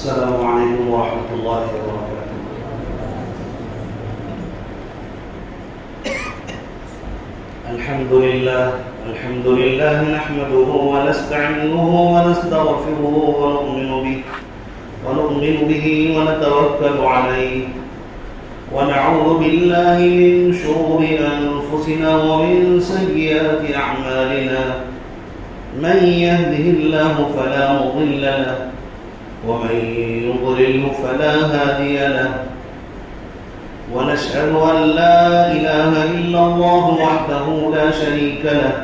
السلام علیکم ورحمۃ اللہ وبرکاتہ۔ الحمد للہ نحمده ونستعینه ونستغفره ونؤمن به ونتوکل علیہ ونعوذ باللہ من شرور انفسنا ومن سیئات اعمالنا من يهده الله فلا مضل له ومن يضلل فلا هادي له ونشهد أن لا إله إلا الله وحده لا شريك له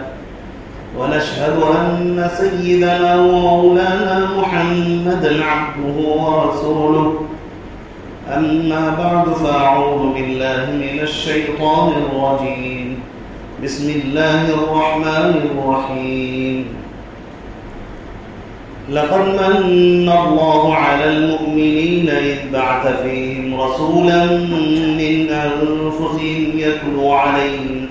ونشهد أن سيدنا ومولانا محمدا عبده ورسوله أما بعد فأعوذ بالله من الشيطان الرجيم بسم الله الرحمن الرحيم لقد من الله على المؤمنين إذ بعث فيهم رسولا من أنفسهم يتلو عليهم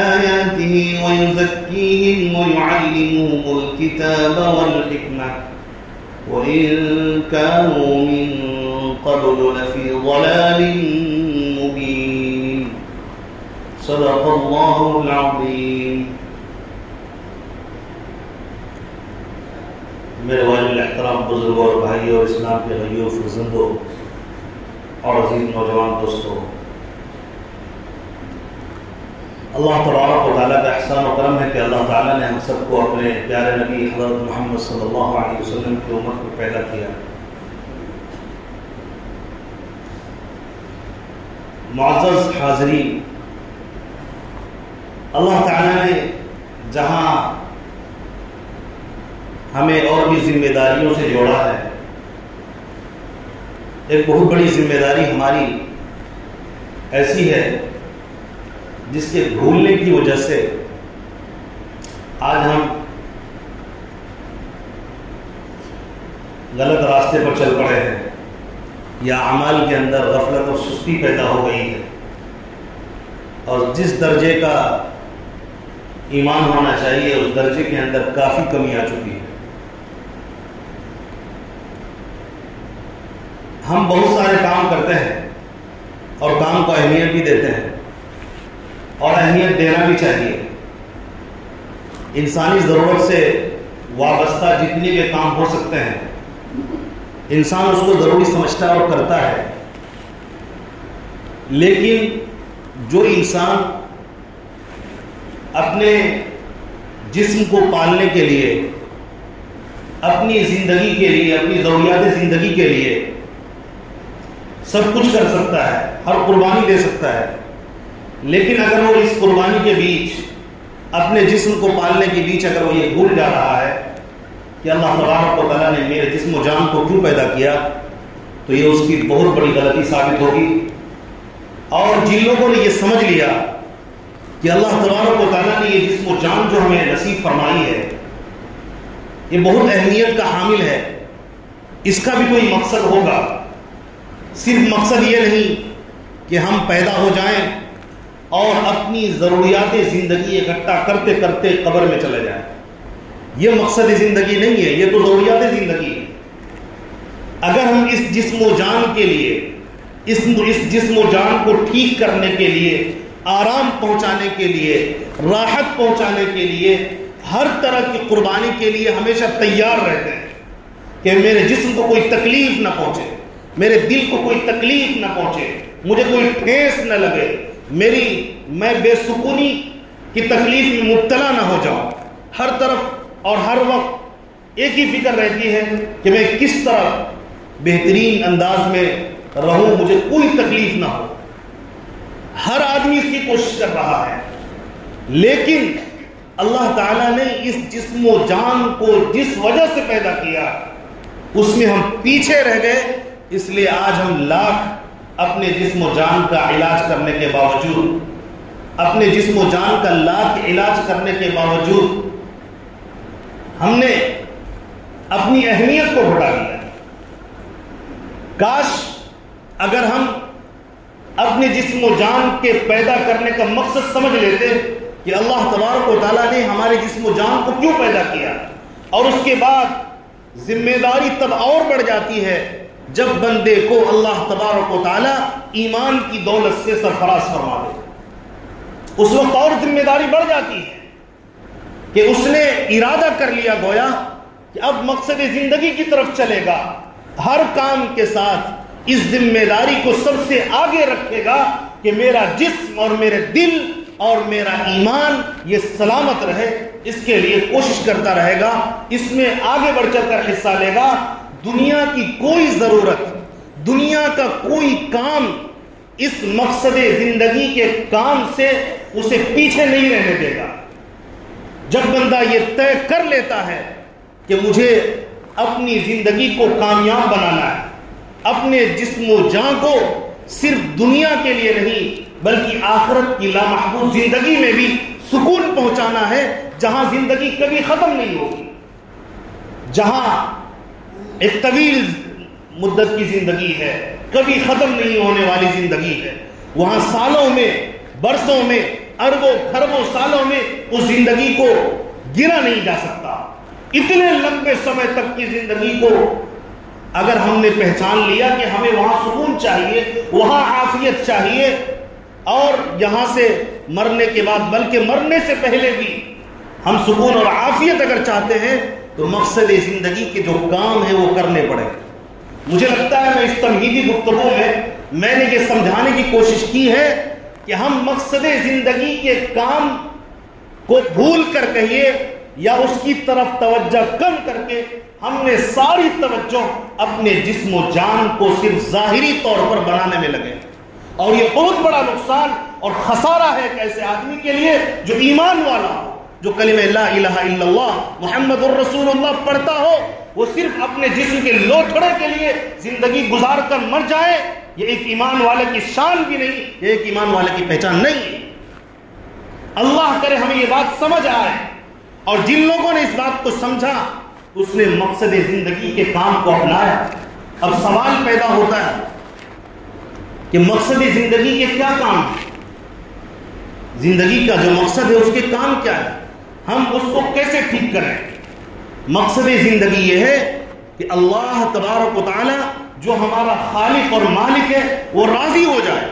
آياته ويزكيهم ويعلمهم الكتاب والحكمة وإن كانوا من قبل لفي ضلال مبين صدق الله العظيم۔ میرے والد احترام بزرگوں اور بھائیوں اور اسلام کے بھائیوں فرزندوں اور عزیز نوجوان دوستوں، اللہ تبارک و تعالیٰ کا احسان و کرم ہے کہ اللہ تعالیٰ نے ہم سب کو اپنے پیارے نبی حضرت محمد صلی اللہ علیہ وسلم کی امت کو پیدا کیا۔ معزز حاضرین، اللہ تعالیٰ نے جہاں ہمیں اور بھی ذمہ داریوں سے جوڑا ہے، ایک بہت بڑی ذمہ داری ہماری ایسی ہے جس کے بھولنے کی وجہ سے آج ہم غلط راستے پر چل پڑے ہیں یا اعمال کے اندر غفلت اور سستی پیدا ہو گئی ہے، اور جس درجے کا ایمان ہونا چاہیے اس درجے کے اندر کافی کمی آ چکی ہے۔ ہم بہت سارے کام کرتے ہیں اور کام کو اہمیت بھی دیتے ہیں اور اہمیت دینا بھی چاہیے۔ انسانی ضرورت سے وابستہ جتنے بھی کام ہو سکتے ہیں انسان اس کو ضروری سمجھتا ہے اور کرتا ہے، لیکن جو انسان اپنے جسم کو پالنے کے لیے، اپنی زندگی کے لیے، اپنی ضروریات زندگی کے لیے سب کچھ کر سکتا ہے، ہر قربانی دے سکتا ہے، لیکن اگر وہ اس قربانی کے بیچ، اپنے جسم کو پالنے کے بیچ اگر وہ یہ بھول جا رہا ہے کہ اللہ تبارک و تعالیٰ نے میرے جسم و جان کو کیوں پیدا کیا، تو یہ اس کی بہت بڑی غلطی ثابت ہوگی۔ اور جن لوگوں نے یہ سمجھ لیا کہ اللہ تبارک و تعالیٰ نے یہ جسم و جان جو ہمیں نصیب فرمائی ہے یہ بہت اہمیت کا حامل ہے، اس کا بھی کوئی مقصد ہوگا، صرف مقصد یہ نہیں کہ ہم پیدا ہو جائیں اور اپنی ضروریات زندگی اکٹھا کرتے کرتے قبر میں چلے جائیں، یہ مقصد زندگی نہیں ہے، یہ تو ضروریات زندگی ہے۔ اگر ہم اس جسم و جان کے لیے، اس جسم و جان کو ٹھیک کرنے کے لیے، آرام پہنچانے کے لیے، راحت پہنچانے کے لیے، ہر طرح کی قربانی کے لیے ہمیشہ تیار رہتے ہیں کہ میرے جسم کو کوئی تکلیف نہ پہنچے، میرے دل کو کوئی تکلیف نہ پہنچے، مجھے کوئی ٹھیس نہ لگے، میں بے سکونی کی تکلیف میں مبتلا نہ ہو جاؤں، ہر طرف اور ہر وقت ایک ہی فکر رہتی ہے کہ میں کس طرح بہترین انداز میں رہوں، مجھے کوئی تکلیف نہ ہو۔ ہر آدمی اس کی کوشش کر رہا ہے، لیکن اللہ تعالیٰ نے اس جسم و جان کو جس وجہ سے پیدا کیا اس میں ہم پیچھے رہ گئے، اس لیے آج ہم لاکھ اپنے جسم و جان کا علاج کرنے کے باوجود، اپنے جسم و جان کا لاکھ علاج کرنے کے باوجود ہم نے اپنی اہمیت کو بڑھا دیا۔ کاش اگر ہم اپنے جسم و جان کے پیدا کرنے کا مقصد سمجھ لیتے کہ اللہ تبارک و تعالیٰ نے ہمارے جسم و جان کو کیوں پیدا کیا، اور اس کے بعد ذمہ داری تب اور بڑھ جاتی ہے جب بندے کو اللہ تبارک و تعالی ایمان کی دولت سے سرفراز فرما دے. اس وقت اور ذمہ داری بڑھ جاتی ہے کہ اس نے ارادہ کر لیا گویا کہ اب مقصد زندگی کی طرف چلے گا، ہر کام کے ساتھ اس ذمہ داری کو سب سے آگے رکھے گا کہ میرا جسم اور میرے دل اور میرا ایمان یہ سلامت رہے. اس کے لیے کوشش کرتا رہے گا، اس میں آگے بڑھ چڑھ کر حصہ لے گا. دنیا کی کوئی ضرورت، دنیا کا کوئی کام اس مقصد زندگی کے کام سے اسے پیچھے نہیں رہنے دے گا. جب بندہ یہ طے کر لیتا ہے کہ مجھے اپنی زندگی کو کامیاب بنانا ہے، اپنے جسم و جان کو صرف دنیا کے لیے نہیں بلکہ آخرت کی لامحدود زندگی میں بھی سکون پہنچانا ہے، جہاں زندگی کبھی ختم نہیں ہوگی، جہاں ایک طویل مدت کی زندگی ہے، کبھی ختم نہیں ہونے والی زندگی ہے، وہاں سالوں میں، برسوں میں، اربوں کھربوں سالوں میں اس زندگی کو گرا نہیں جا سکتا. اتنے لمبے سمے تک کی زندگی کو اگر ہم نے پہچان لیا کہ ہمیں وہاں سکون چاہیے، وہاں عافیت چاہیے، اور یہاں سے مرنے کے بعد بلکہ مرنے سے پہلے بھی ہم سکون اور عافیت اگر چاہتے ہیں تو مقصد زندگی کے جو کام ہیں وہ کرنے پڑیں. مجھے لگتا ہے میں اس تمہیدی گفتگو میں نے یہ سمجھانے کی کوشش کی ہے کہ ہم مقصد زندگی کے کام کو بھول کر کہیے یا اس کی طرف توجہ کم کر کے ہم نے ساری توجہ اپنے جسم و جان کو صرف ظاہری طور پر بنانے میں لگے، اور یہ بہت بڑا نقصان اور خسارہ ہے ایک ایسے آدمی کے لیے جو ایمان والا ہو، جو کلمہ لا الہ الا اللہ محمد الرسول اللہ پڑھتا ہو. وہ صرف اپنے جسم کے لوتھڑے کے لیے زندگی گزار کر مر جائے، یہ ایک ایمان والے کی شان بھی نہیں، یہ ایک ایمان والے کی پہچان نہیں. اللہ کرے ہمیں یہ بات سمجھ آئے، اور جن لوگوں نے اس بات کو سمجھا اس نے مقصد زندگی کے کام کو اپنایا. اب سوال پیدا ہوتا ہے کہ مقصد زندگی کے کیا کام ہے؟ زندگی کا جو مقصد ہے اس کے کام کیا ہے؟ ہم اس کو کیسے ٹھیک کریں؟ مقصد زندگی یہ ہے کہ اللہ تبارک و تعالی جو ہمارا خالق اور مالک ہے وہ راضی ہو جائے،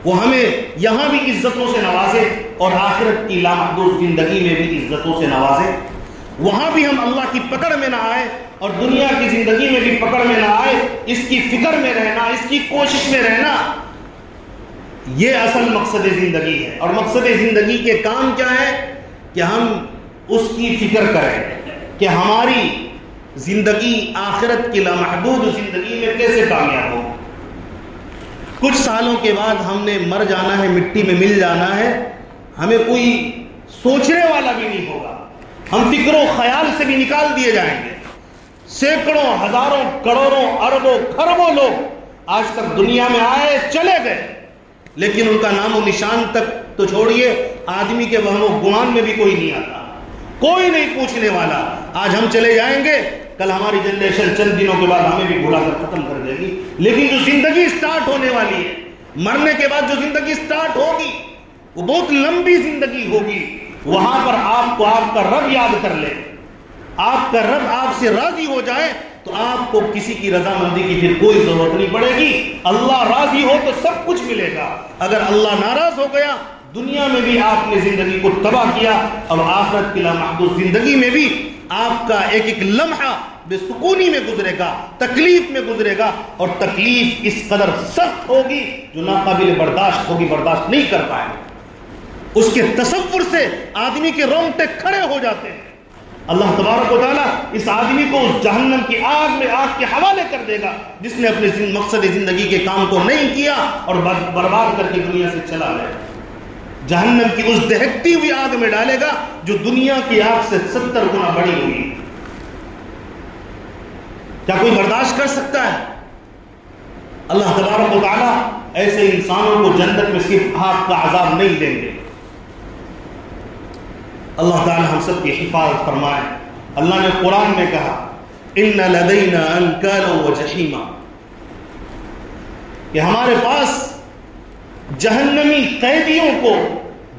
وہ ہمیں یہاں بھی عزتوں سے نوازے اور آخرت کی لامحدود زندگی میں بھی عزتوں سے نوازے. وہاں بھی ہم اللہ کی پکڑ میں نہ آئے اور دنیا کی زندگی میں بھی پکڑ میں نہ آئے. اس کی فکر میں رہنا، اس کی کوشش میں رہنا، یہ اصل مقصد زندگی ہے. اور مقصد زندگی کے کام کیا ہے کہ ہم اس کی فکر کریں کہ ہماری زندگی آخرت کی لامحدود زندگی میں کیسے کامیاب ہو. کچھ سالوں کے بعد ہم نے مر جانا ہے، مٹی میں مل جانا ہے، ہمیں کوئی سوچنے والا بھی نہیں ہوگا، ہم فکر و خیال سے بھی نکال دیے جائیں گے. سینکڑوں، ہزاروں، کروڑوں، اربوں، کھربوں لوگ آج تک دنیا میں آئے چلے گئے، لیکن ان کا نام و نشان تک تو چھوڑیے، آدمی کے وہم و گمان میں بھی کوئی نہیں آتا، کوئی نہیں پوچھنے والا. آج ہم چلے جائیں گے، کل ہماری جنریشن چند دنوں کے بعد ہمیں بھی بھلا کر ختم کر دے گی. لیکن جو زندگی سٹارٹ ہونے والی ہے، مرنے کے بعد جو زندگی سٹارٹ ہوگی وہ بہت لمبی زندگی ہوگی. وہاں پر آپ کو آپ کا رب یاد کر لے، آپ کا رب آپ سے راضی ہو جائے تو آپ کو کسی کی رضامندی کی پھر کوئی ضرورت نہیں پڑے گی. اللہ راضی ہو تو سب کچھ ملے گا. اگر اللہ ناراض ہو گیا، دنیا میں بھی آپ نے زندگی کو تباہ کیا اور آخرت کی لامحدود زندگی میں بھی آپ کا ایک ایک لمحہ بے سکونی میں گزرے گا، تکلیف میں گزرے گا، اور تکلیف اس قدر سخت ہوگی جو ناقابل برداشت ہوگی، برداشت نہیں کر پائے. اس کے تصور سے آدمی کے رونگٹے کھڑے ہو جاتے ہیں. اللہ تبارک و تعالیٰ اس آدمی کو اس جہنم کی آگ میں آگ کے حوالے کر دے گا جس نے اپنے مقصد زندگی کے کام کو نہیں کیا اور برباد کر کے دنیا سے چلا گیا. جہنم کی اس دہکتی ہوئی آگ میں ڈالے گا جو دنیا کی آگ سے 70 گنا بڑی ہوئی. کیا کوئی برداشت کر سکتا ہے؟ اللہ تبارک و تعالیٰ ایسے انسانوں کو جنت میں صرف آگ کا عذاب نہیں دیں گے. اللہ تعالیٰ ہم سب کی حفاظت فرمائے. اللہ نے قرآن میں کہا ان لدینا انکالا وجحیما، کہ ہمارے پاس جہنمی قیدیوں کو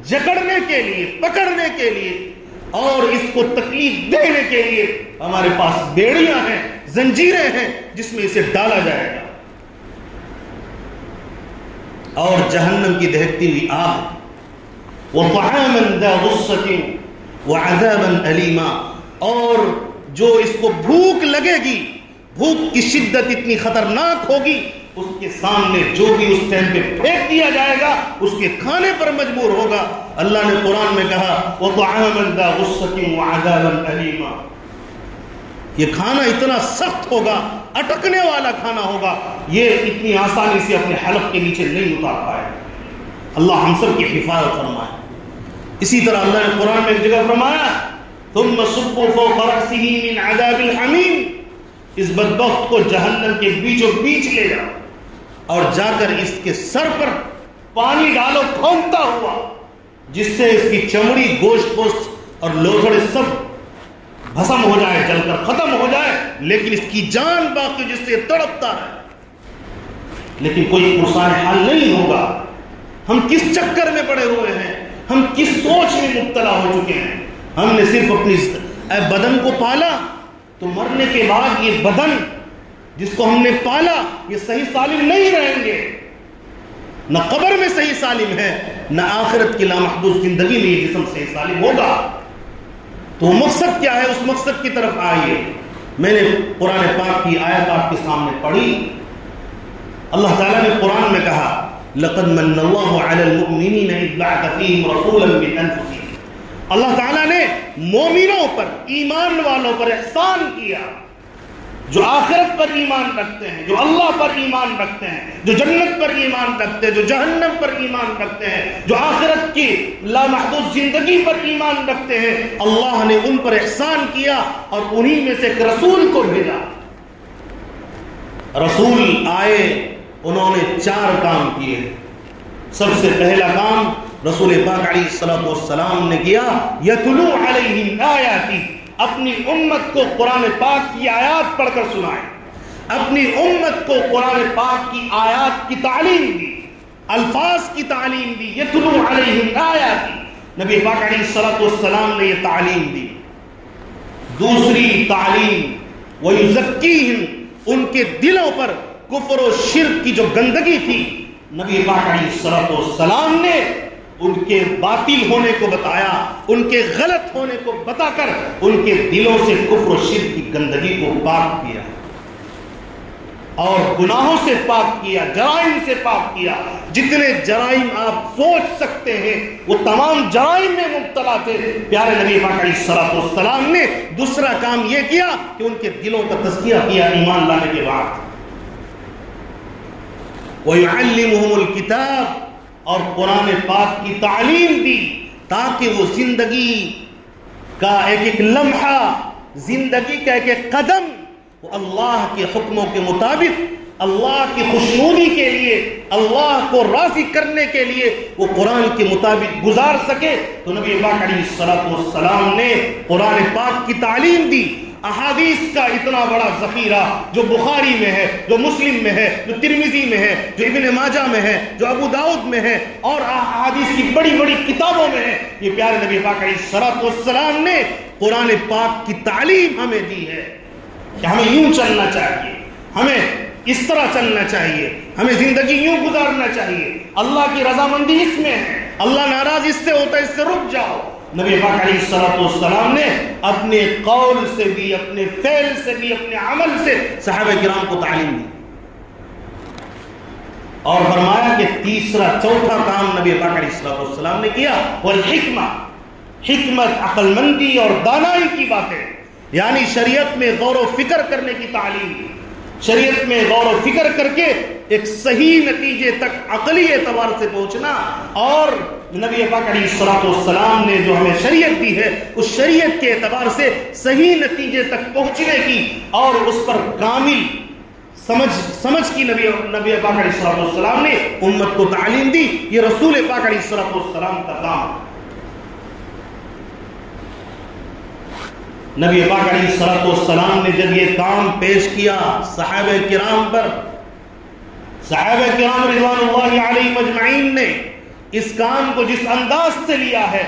جکڑنے کے لیے، پکڑنے کے لیے اور اس کو تکلیف دینے کے لیے ہمارے پاس بیڑیاں ہیں، زنجیریں ہیں جس میں اسے ڈالا جائے گا. اور جہنم کی دہکتی ہوئی آگ، وَطَعَامًا ذَا غُصَّةٍ وَعَذَابًا أَلِيمًا، اور جو اس کو بھوک لگے گی، بھوک کی شدت اتنی خطرناک ہوگی، اس کے سامنے جو بھی اس ٹائم پہ پھینک دیا جائے گا اس کے کھانے پر مجبور ہوگا. اللہ نے قرآن میں کہا وَطَعَامًا ذَا غُصَّةٍ وَعَذَابًا أَلِيمًا، یہ کھانا اتنا سخت ہوگا، اٹکنے والا کھانا ہوگا، یہ اتنی آسانی سے اپنے حلق کے نیچے نہیں اتار پائے. اللہ ہم سب کی حفاظت فرمائے. اسی طرح اللہ نے قرآن میں ایک جگہ فرمایا ثُمَّ صُبُّوا فَوْقَ رَأْسِهِ مِنْ عَذَابِ الْحَمِيمِ، اس بدبخت کو جہنم کے بیچوں بیچ لے جاؤ اور جا کر اس کے سر پر پانی ڈالو کھولتا ہوا، جس سے اس کی چمڑی، گوشت پوست اور لوتھڑے سب بھسم ہو جائے، جل کر ختم ہو جائے، لیکن اس کی جان باقی جس سے تڑپتا ہے. لیکن کوئی پرسان حل نہیں ہوگا. ہم کس چکر میں پڑے ہوئے ہیں، ہم کس سوچ میں مبتلا ہو چکے ہیں. ہم نے صرف اپنی بدن کو پالا، تو مرنے کے بعد یہ بدن جس کو ہم نے پالا یہ صحیح سالم نہیں رہیں گے. نہ قبر میں صحیح سالم ہے، نہ آخرت کی لامحدود زندگی میں یہ جسم صحیح سالم ہوگا. تو مقصد کیا ہے؟ اس مقصد کی طرف آئیے. میں نے قرآن پاک کی آیت آپ کے سامنے پڑھی. اللہ تعالیٰ نے قرآن میں کہا لَقَدْ مَنَّ اللَّهُ عَلَى الْمُؤْمِنِينَ إِذْ بَعَثَ فِيهِمْ رَسُولًا مِّنْ أَنفُسِهِمْ، اللہ تعالیٰ نے مومنوں پر، ایمان والوں پر احسان کیا، جو آخرت پر ایمان رکھتے ہیں، جو اللہ پر ایمان رکھتے ہیں، جو جنت پر ایمان رکھتے ہیں، جو جہنم پر ایمان رکھتے ہیں، جو آخرت کی لامحدود زندگی پر ایمان رکھتے ہیں. اللہ نے ان پر احسان کیا اور انہی میں سے ایک رسول کو بھیجا. رسول آئے، انہوں نے 4 کام کیے. سب سے پہلا کام رسول پاک علیہ السلام نے کیا یتلو علیہم آیاتی، اپنی امت کو قرآن پاک کی آیات پڑھ کر سنائے، اپنی امت کو قرآن پاک کی آیات کی تعلیم دی، الفاظ کی تعلیم دی. یتلو علیہم آیاتی، نبی پاک علیہ السلام نے یہ تعلیم دی. دوسری تعلیم وَيُزَكِّيهِمْ، ان کے دلوں پر کفر و شرک کی جو گندگی تھی نبی پاک علیہ السلام نے ان کے باطل ہونے کو بتایا، ان کے غلط ہونے کو بتا کر ان کے دلوں سے کفر و شرک کی گندگی کو پاک کیا اور گناہوں سے پاک کیا، جرائم سے پاک کیا. جتنے جرائم آپ سوچ سکتے ہیں وہ تمام جرائم میں مبتلا تھے. پیارے نبی پاک علیہ السلام نے دوسرا کام یہ کیا کہ ان کے دلوں کا تزکیہ کیا ایمان لانے کے بعد. وَيُعَلِّمُهُمُ الْكِتَابَ، اور قرآن پاک کی تعلیم دی تاکہ وہ زندگی کا ایک ایک لمحہ، زندگی کا ایک ایک قدم وہ اللہ کے حکموں کے مطابق، اللہ کی خوشنودی کے لیے، اللہ کو راضی کرنے کے لیے وہ قرآن کے مطابق گزار سکے. تو نبی پاک علیہ السلام نے قرآن پاک کی تعلیم دی. احادیث کا اتنا بڑا ذخیرہ جو بخاری میں ہے، جو مسلم میں ہے، جو ترمذی میں ہے، جو ابن ماجہ میں ہے، جو ابو داؤد میں ہے اور احادیث کی بڑی بڑی کتابوں میں ہے. یہ پیارے نبی پاک علیہ السلام نے قرآن پاک کی تعلیم ہمیں دی ہے کہ ہمیں یوں چلنا چاہیے، ہمیں اس طرح چلنا چاہیے، ہمیں زندگی یوں گزارنا چاہیے. اللہ کی رضامندی اس میں ہے، اللہ ناراض اس سے ہوتا ہے، اس سے رک جاؤ. نبی پاک علیہ السلام نے اپنے قول سے بھی، اپنے فعل سے بھی، اپنے عمل سے صحابہ کرام کو تعلیم دی اور فرمایا کہ تیسرا چوتھا کام نبی پاک علیہ السلام نے کیا والحکمہ، حکمت، عقل مندی اور دانائی کی باتیں، یعنی شریعت میں غور و فکر کرنے کی تعلیم، شریعت میں غور و فکر کر کے ایک صحیح نتیجے تک عقلی اعتبار سے پہنچنا. اور نبی پاک علیہ السلام نے جو ہمیں شریعت دی ہے اس شریعت کے اعتبار سے صحیح نتیجے تک پہنچنے کی اور اس پر کامل سمجھ کی نبی پاک علیہ السلام نے امت کو تعلیم دی. یہ رسول پاک علیہ السلام کا کام. نبی پاک علیہ السلام نے جب یہ کام پیش کیا صحابہ کرام پر، صحابہ کرام رضوان اللہ علیہم اجمعین نے اس کام کو جس انداز سے لیا ہے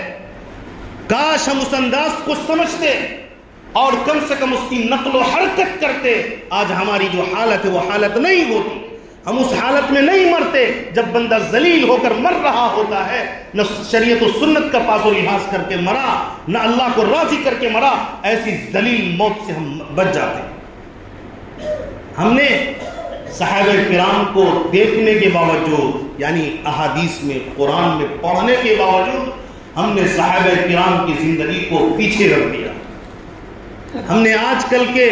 کاش ہم اس انداز کو سمجھتے اور کم سے کم اس کی نقل و حرکت کرتے، آج ہماری جو حالت ہے وہ حالت نہیں ہوتی. ہم اس حالت میں نہیں مرتے جب بندہ ذلیل ہو کر مر رہا ہوتا ہے، نہ شریعت و سنت کا پاس و لحاظ کر کے مرا، نہ اللہ کو راضی کر کے مرا. ایسی ذلیل موت سے ہم بچ جاتے. ہم نے صحابہ کرام کو دیکھنے کے باوجود، یعنی احادیث میں قرآن میں پڑھنے کے باوجود، ہم نے صحابہ کرام کی زندگی کو پیچھے رکھ دیا. ہم نے آج کل کے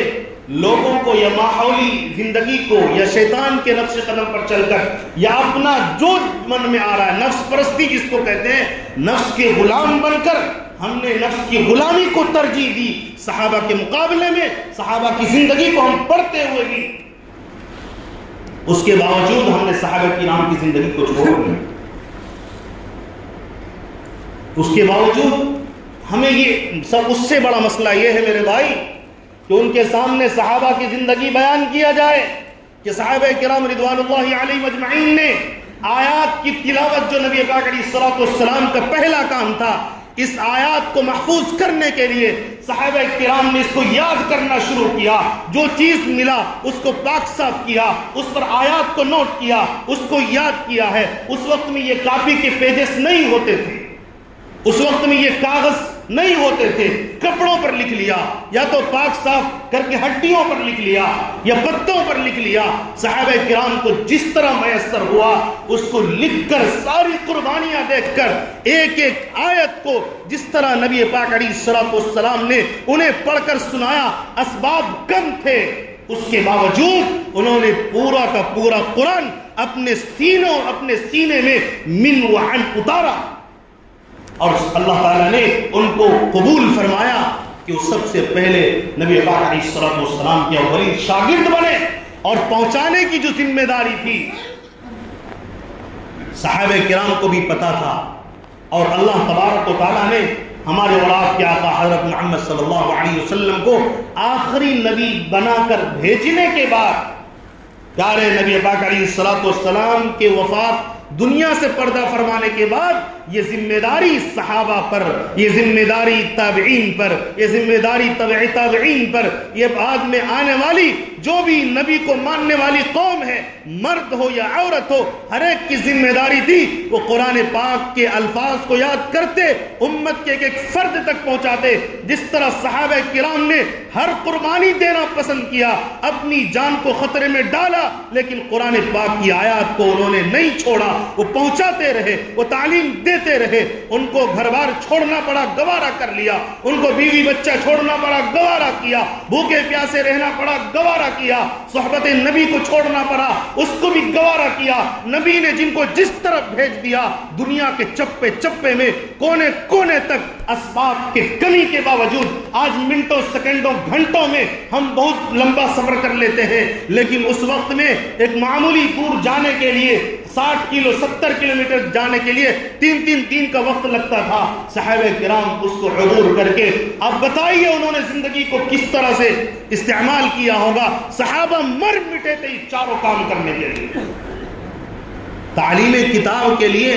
لوگوں کو یا ماحولی زندگی کو یا شیطان کے نقش قدم پر چل کر یا اپنا جو من میں آ رہا ہے، نفس پرستی جس کو کہتے ہیں، نفس کے غلام بن کر ہم نے نفس کی غلامی کو ترجیح دی صحابہ کے مقابلے میں. صحابہ کی زندگی کو ہم پڑھتے ہوئے بھی اس کے باوجود ہم نے صحابہ کرام کی زندگی کو چھوڑ دیا. اس کے باوجود ہمیں یہ سب، اس سے بڑا مسئلہ یہ ہے میرے بھائی کہ ان کے سامنے صحابہ کی زندگی بیان کیا جائے کہ صحابہ کرام رضوان اللہ علیہم اجمعین نے آیات کی تلاوت، جو نبی پاک علیہ الصلوۃ والسلام کا پہلا کام تھا، اس آیات کو محفوظ کرنے کے لیے صحابہ کرام نے اس کو یاد کرنا شروع کیا. جو چیز ملا اس کو پاک صاف کیا، اس پر آیات کو نوٹ کیا، اس کو یاد کیا ہے. اس وقت میں یہ کاپی کے پیجز نہیں ہوتے تھے، اس وقت میں یہ کاغذ نہیں ہوتے تھے. کپڑوں پر لکھ لیا، یا تو پاک صاف کر کے ہڈیوں پر لکھ لیا یا پتوں پر لکھ لیا. صحابہ کرام کو جس طرح میسر ہوا اس کو لکھ کر، ساری قربانیاں دیکھ کر، ایک ایک آیت کو جس طرح نبی پاک علیہ الصلوۃ والسلام نے انہیں پڑھ کر سنایا. اسباب کم تھے، اس کے باوجود انہوں نے پورا کا پورا قرآن اپنے سینے میں من وعن اتارا، اور اللہ تعالیٰ نے ان کو قبول فرمایا کہ وہ سب سے پہلے نبی پاک علیہ الصلوۃ والسلام کے اولین شاگرد بنے. اور پہنچانے کی جو ذمہ داری تھی صحابہ کرام کو بھی پتا تھا، اور اللہ تبارک و تعالیٰ نے ہمارے اور آپ کے آقا حضرت محمد صلی اللہ علیہ وسلم کو آخری نبی بنا کر بھیجنے کے بعد، پیارے نبی پاک علیہ الصلوۃ والسلام کے وفات، دنیا سے پردہ فرمانے کے بعد یہ ذمہ داری صحابہ پر، یہ ذمہ داری تابعین پر، یہ ذمہ داری تبع تابعین پر، یہ بعد میں آنے والی جو بھی نبی کو ماننے والی قوم ہے، مرد ہو یا عورت ہو، ہر ایک کی ذمہ داری تھی وہ قرآن پاک کے الفاظ کو یاد کرتے، امت کے ایک ایک فرد تک پہنچاتے. جس طرح صحابہ کرام نے ہر قربانی دینا پسند کیا، اپنی جان کو خطرے میں ڈالا، لیکن قرآن پاک کی آیات کو انہوں نے نہیں چھوڑا. وہ پہنچاتے رہے، وہ تعلیم دیتے رہے. ان کو گھر بار چھوڑنا پڑا، گوارا کر لیا. ان کو بیوی بچہ چھوڑنا پڑا، گوارا کیا. بھوکے پیاسے رہنا پڑا، گوارا کیا. صحبت نبی کو چھوڑنا پڑا، اس کو بھی گوارا کیا. نبی نے جن کو جس طرف بھیج دیا، دنیا کے چپے چپے میں، کونے کونے تک، اسباب کے کمی کے باوجود آج منٹوں، سیکنڈوں، گھنٹوں میں ہم بہت لمبا سفر کر لیتے ہیں، لیکن اس وقت میں ایک معمولی دور جانے کے لیے 60 کلو 70 کلومیٹر جانے کے لیے 3 دن کا وقت لگتا تھا. صحابہ کرام اس کو عبور کر کے، اب بتائیے انہوں نے زندگی کو کس طرح سے استعمال کیا ہوگا. صحابہ مر مٹے تھے چاروں کام کرنے کے لیے، تعلیم کتاب کے لیے،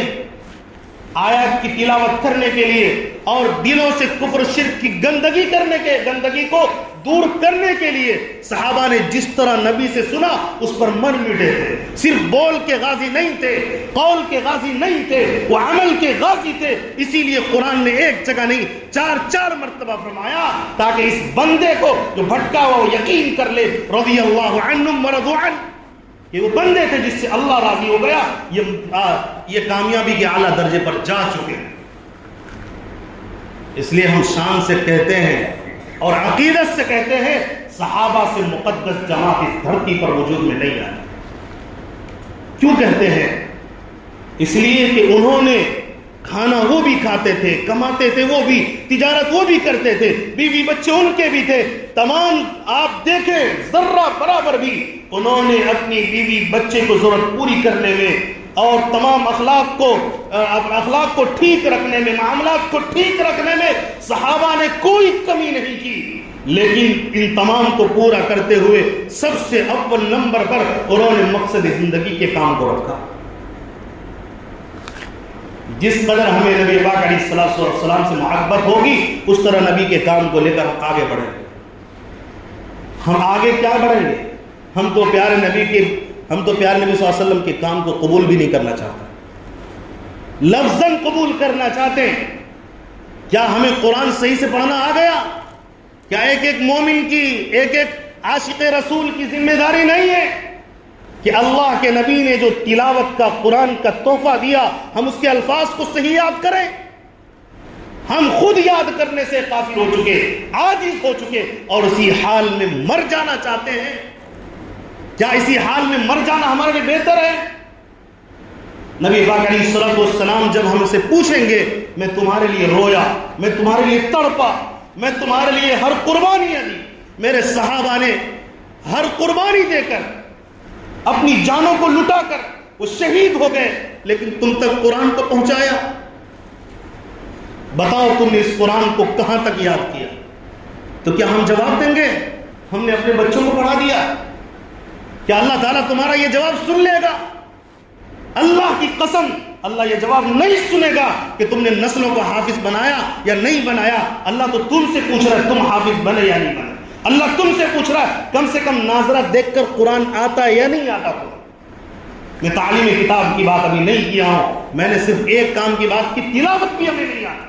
آیات کی تلاوت کرنے کے لیے، اور دلوں سے کفر شرک کی گندگی کو دور کرنے کے لیے. صحابہ نے جس طرح نبی سے سنا اس پر مر مٹے تھے. صرف بول کے غازی نہیں تھے، قول کے غازی نہیں تھے، وہ عمل کے غازی تھے. اسی لیے قرآن نے ایک جگہ نہیں 4 مرتبہ فرمایا تاکہ اس بندے کو جو بھٹکا ہوا وہ یقین کر لے، رضی اللہ عنہم ورضوا عنہ، کہ وہ بندے تھے جس سے اللہ راضی ہو گیا، یہ کامیابی کے اعلیٰ درجے پر جا چکے ہیں. اس لیے ہم شان سے کہتے ہیں اور عقیدت سے کہتے ہیں، صحابہ سے مقدس جماعت اس دھرتی پر وجود میں نہیں آئی. کیوں کہتے ہیں؟ اس لیے کہ انہوں نے کھانا وہ بھی کھاتے تھے، کماتے تھے وہ بھی، تجارت وہ بھی کرتے تھے، بیوی بچے ان کے بھی تھے. تمام آپ دیکھیں ذرہ برابر بھی انہوں نے اپنی بیوی بچے کو ضرورت پوری کرنے میں اور تمام اخلاق کو ٹھیک رکھنے میں، معاملات کو ٹھیک رکھنے میں صحابہ نے کوئی کمی نہیں کی. لیکن ان تمام کو پورا کرتے ہوئے سب سے اول نمبر پر انہوں نے مقصد زندگی کے کام کو رکھا. جس قدر ہمیں نبی پاک علیہ السلام سے محبت ہوگی اس طرح نبی کے کام کو لے کر آگے بڑھیں گے. ہم آگے کیا بڑھیں گے؟ ہم تو پیارے نبی صلی اللہ علیہ وسلم کے کام کو قبول بھی نہیں کرنا چاہتے, لفظاً قبول کرنا چاہتے ہیں. کیا ہمیں قرآن صحیح سے پڑھنا آ گیا؟ کیا ایک ایک مومن کی, ایک ایک عاشق رسول کی ذمہ داری نہیں ہے کہ اللہ کے نبی نے جو تلاوت کا قرآن کا تحفہ دیا ہم اس کے الفاظ کو صحیح یاد کریں؟ ہم خود یاد کرنے سے قاصر ہو چکے, عاجز ہو چکے, اور اسی حال میں مر جانا چاہتے ہیں. کیا اسی حال میں مر جانا ہمارے لیے بہتر ہے؟ نبی پاک علیہ السلام جب ہم سے پوچھیں گے میں تمہارے لیے رویا, میں تمہارے لیے تڑپا, میں تمہارے لیے ہر قربانیاں دی, میرے صحابہ نے ہر قربانی دے کر اپنی جانوں کو لٹا کر وہ شہید ہو گئے, لیکن تم تک قرآن کو پہنچایا. بتاؤ تم نے اس قرآن کو کہاں تک یاد کیا؟ تو کیا ہم جواب دیں گے ہم نے اپنے بچوں کو پڑھا دیا؟ کیا اللہ تعالیٰ تمہارا یہ جواب سن لے گا؟ اللہ کی قسم اللہ یہ جواب نہیں سنے گا کہ تم نے نسلوں کو حافظ بنایا یا نہیں بنایا. اللہ تو تم سے پوچھ رہا ہے تم حافظ بنے یا نہیں بنے. اللہ تم سے پوچھ رہا ہے کم سے کم ناظرہ دیکھ کر قرآن آتا ہے یا نہیں آتا. میں تعلیم کتاب کی بات ابھی نہیں کیا ہوں, میں نے صرف ایک کام کی بات کی, تلاوت بھی ہمیں نہیں آتی.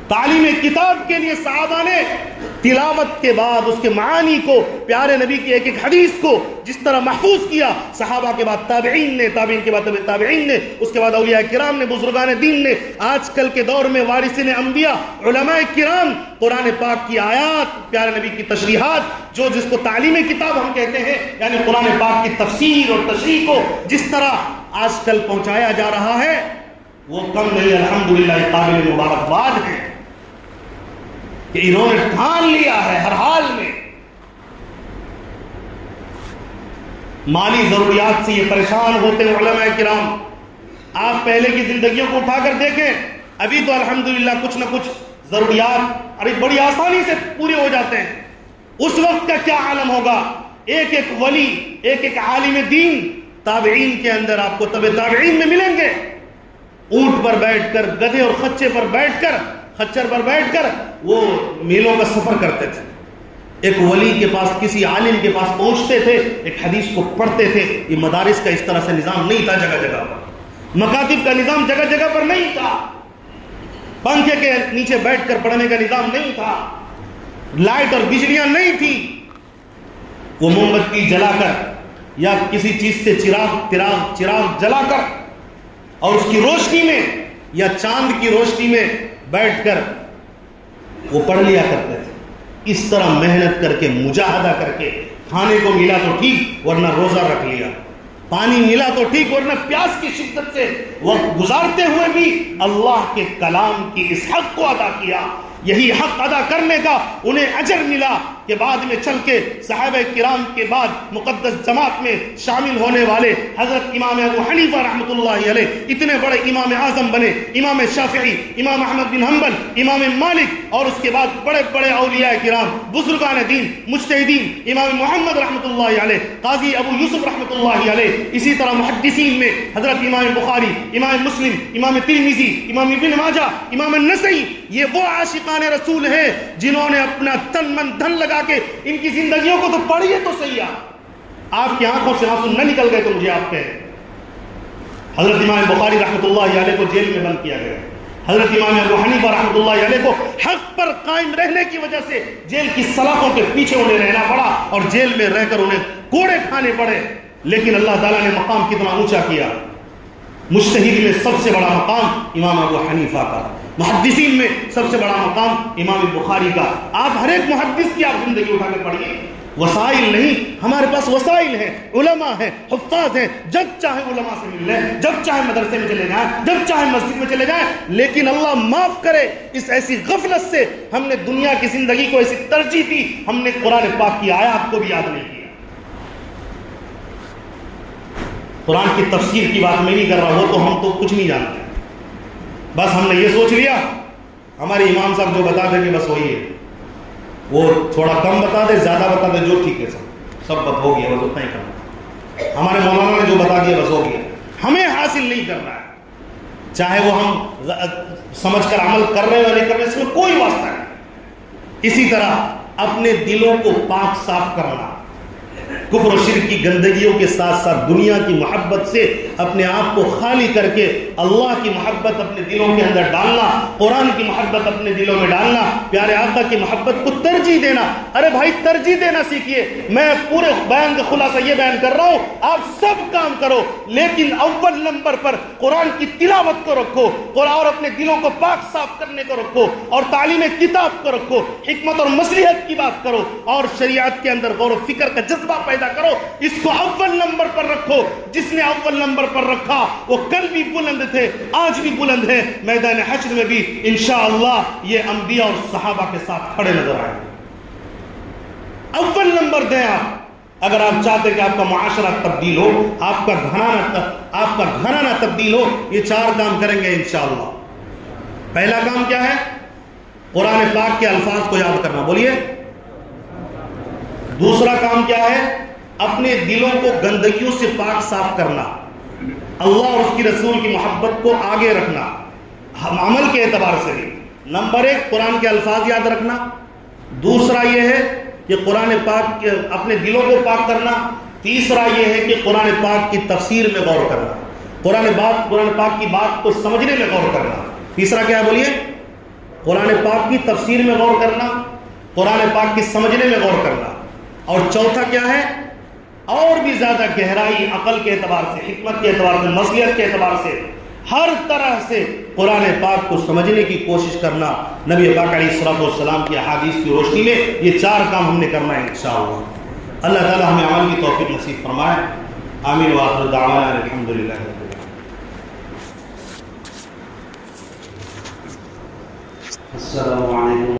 تعلیم کتاب کے لیے صحابہ نے تلاوت کے بعد اس کے معانی کو, پیارے نبی کی ایک ایک حدیث کو جس طرح محفوظ کیا, صحابہ کے بعد تابعین نے, تابعین کے بعد تابعین نے, اس کے بعد اولیاء کرام نے, بزرگان دین نے, آج کل کے دور میں وارثین انبیاء علماء کرام قرآن پاک کی آیات, پیارے نبی کی تشریحات, جس کو تعلیم کتاب ہم کہتے ہیں, یعنی قرآن پاک کی تفسیر اور تشریح کو جس طرح آج کل پہنچایا جا رہا ہے وہ کم نہیں, الحمدللہ قابل مبارکباد ہے کہ انہوں نے ٹھان لیا ہے ہر حال میں. مالی ضروریات سے یہ پریشان ہوتے ہیں علماء کرام. آپ پہلے کی زندگیوں کو اٹھا کر دیکھیں, ابھی تو الحمدللہ کچھ نہ کچھ ضروریات ارے بڑی آسانی سے پورے ہو جاتے ہیں. اس وقت کا کیا عالم ہوگا؟ ایک ایک ولی, ایک ایک عالم دین تابعین کے اندر آپ کو تبع تابعین میں ملیں گے. اونٹ پر بیٹھ کر, گدھے اور خچر پر بیٹھ کر وہ میلوں کا سفر کرتے تھے. ایک ولی کے پاس, کسی عالم کے پاس پہنچتے تھے, ایک حدیث کو پڑھتے تھے. یہ مدارس کا اس طرح سے نظام نہیں تھا جگہ جگہ پر, مکاتب کا نظام جگہ جگہ پر نہیں تھا, پنکھے کے نیچے بیٹھ کر پڑھنے کا نظام نہیں تھا, لائٹ اور بجلیاں نہیں تھی. وہ موم بتی جلا کر یا کسی چیز سے چراغ جلا کر اور اس کی روشنی میں یا چاند کی روشنی میں بیٹھ کر وہ پڑھ لیا کرتے تھے. اس طرح محنت کر کے, مجاہدہ کر کے, کھانے کو ملا تو ٹھیک ورنہ روزہ رکھ لیا, پانی ملا تو ٹھیک ورنہ پیاس کی شدت سے وقت گزارتے ہوئے بھی اللہ کے کلام کی اس حق کو ادا کیا. یہی حق ادا کرنے کا انہیں اجر ملا کہ بعد میں چل کے صحابہ کرام کے بعد مقدس جماعت میں شامل ہونے والے حضرت امام ابو حنیفہ رحمۃ اللہ علیہ اتنے بڑے امام اعظم بنے, امام شافعی, امام احمد بن حنبل, امام مالک, اور اس کے بعد بڑے بڑے اولیاء کرام, بزرگان دین, مجتہدین, امام محمد رحمۃ اللہ علیہ, قاضی ابو یوسف رحمۃ اللہ علیہ, اسی طرح محدثین میں حضرت امام بخاری, امام مسلم, امام ترمذی, امام ابن ماجہ, امام النسائی. یہ وہ عاشقان رسول ہیں جنہوں نے اپنا تن من دھن لگا کے ان کی زندگیوں کو تو پڑھیے تو صحیح. آپ کی آنکھوں سے آنسو نہ نکل گئے تو مجھے آپ کہیں. حضرت امام بخاری رحمۃ اللہ علیہ کو جیل میں بند کیا گیا, حضرت امام ابو حنیفہ رحمۃ اللہ علیہ کو حق پر قائم رہنے کی وجہ سے جیل کی سلاخوں کے پیچھے انہیں رہنا پڑا اور جیل میں رہ کر انہیں کوڑے کھانے پڑے. لیکن اللہ تعالیٰ نے مقام کتنا اونچا کیا. مجتہد میں سب سے بڑا مقام امام ابو حنیفہ کا, محدثین میں سب سے بڑا مقام امام بخاری کا. آپ ہر ایک محدث کی آپ زندگی اٹھا کے پڑھیے. وسائل نہیں, ہمارے پاس وسائل ہیں, علماء ہیں, حفاظ ہیں, جب چاہے علماء سے مل لیں, جب چاہے مدرسے میں چلے جائیں, جب چاہے مسجد میں چلے جائیں. لیکن اللہ معاف کرے اس ایسی غفلت سے ہم نے دنیا کی زندگی کو ایسی ترجیح دی, ہم نے قرآن پاک کی آیات کو بھی یاد نہیں کیا. قرآن کی تفسیر کی بات میں نہیں کر رہا, وہ تو ہم تو کچھ نہیں جانتے. بس ہم نے یہ سوچ لیا ہمارے امام صاحب جو بتا دیں گے بس وہی ہے, وہ تھوڑا کم بتا دے, زیادہ بتا دے, جو ٹھیک ہے سب بات ہو گیا, بس اتنا ہی کرنا. ہمارے مولانا نے جو بتا دیا بس ہو گیا, ہمیں حاصل نہیں کرنا ہے. چاہے وہ ہم سمجھ کر عمل کر رہے ہیں یا نہیں کر رہے، اس میں کوئی واسطہ نہیں۔ اسی طرح اپنے دلوں کو پاک صاف کرنا، کفر و شرک کی گندگیوں کے ساتھ ساتھ دنیا کی محبت سے اپنے آپ کو خالی کر کے اللہ کی محبت اپنے دلوں کے اندر ڈالنا، قرآن کی محبت اپنے دلوں میں ڈالنا، پیارے آقا کی محبت کو ترجیح دینا۔ ارے بھائی ترجیح دینا سیکھیے۔ میں پورے بیان کا خلاصہ یہ بیان کر رہا ہوں، آپ سب کام کرو لیکن اول نمبر پر قرآن کی تلاوت کو رکھو، اور اپنے دلوں کو پاک صاف کرنے کو رکھو، اور تعلیم کتاب کو رکھو، حکمت اور مصلحت کی بات کرو، اور شریعت کے اندر غور و فکر کا جذبہ پیدا کرو۔ اس کو اول نمبر پر رکھو۔ جس نے اول نمبر پر رکھا وہ کل بھی بلند تھے، آج بھی بلند ہے، میدان حشر میں بھی انشاءاللہ یہ انبیاء اور صحابہ کے ساتھ کھڑے نظر آئیں گے۔ اول نمبر دیں آپ، اگر آپ چاہتے کہ آپ کا معاشرہ تبدیل ہو، آپ کا گھرانہ تبدیل ہو، یہ 4 کام کریں گے انشاءاللہ۔ پہلا کام کیا ہے؟ قرآن پاک کے الفاظ کو یاد کرنا، بولیے۔ دوسرا کام کیا ہے؟ اپنے دلوں کو گندگیوں سے پاک صاف کرنا، اللہ اور اس کی رسول کی محبت کو آگے رکھنا، عمل کے اعتبار سے بھی۔ نمبر 1 قرآن کے الفاظ یاد رکھنا، دوسرا یہ ہے کہ قرآن پاک کے اپنے دلوں کو پاک کرنا، تیسرا یہ ہے کہ قرآن پاک کی تفسیر میں غور کرنا، قرآن پاک کی بات کو سمجھنے میں غور کرنا۔ تیسرا کیا ہے بولیے؟ قرآن پاک کی تفسیر میں غور کرنا، قرآن پاک کی سمجھنے میں غور کرنا۔ اور چوتھا کیا ہے؟ اور بھی زیادہ گہرائی، عقل کے اعتبار سے، حکمت کے اعتبار سے، مصلحت کے اعتبار سے، ہر طرح سے قرآن پاک کو سمجھنے کی کوشش کرنا۔ نبی پاک علیہ الصلوۃ والسلام کی احادیث کی روشنی میں یہ 4 کام ہم نے کرنا ہے انشاءاللہ۔ اللہ تعالی ہمیں عمل کی توفیق نصیب فرمائے۔ آمین وآخر دعوانا الحمدللہ۔ السلام علیکم۔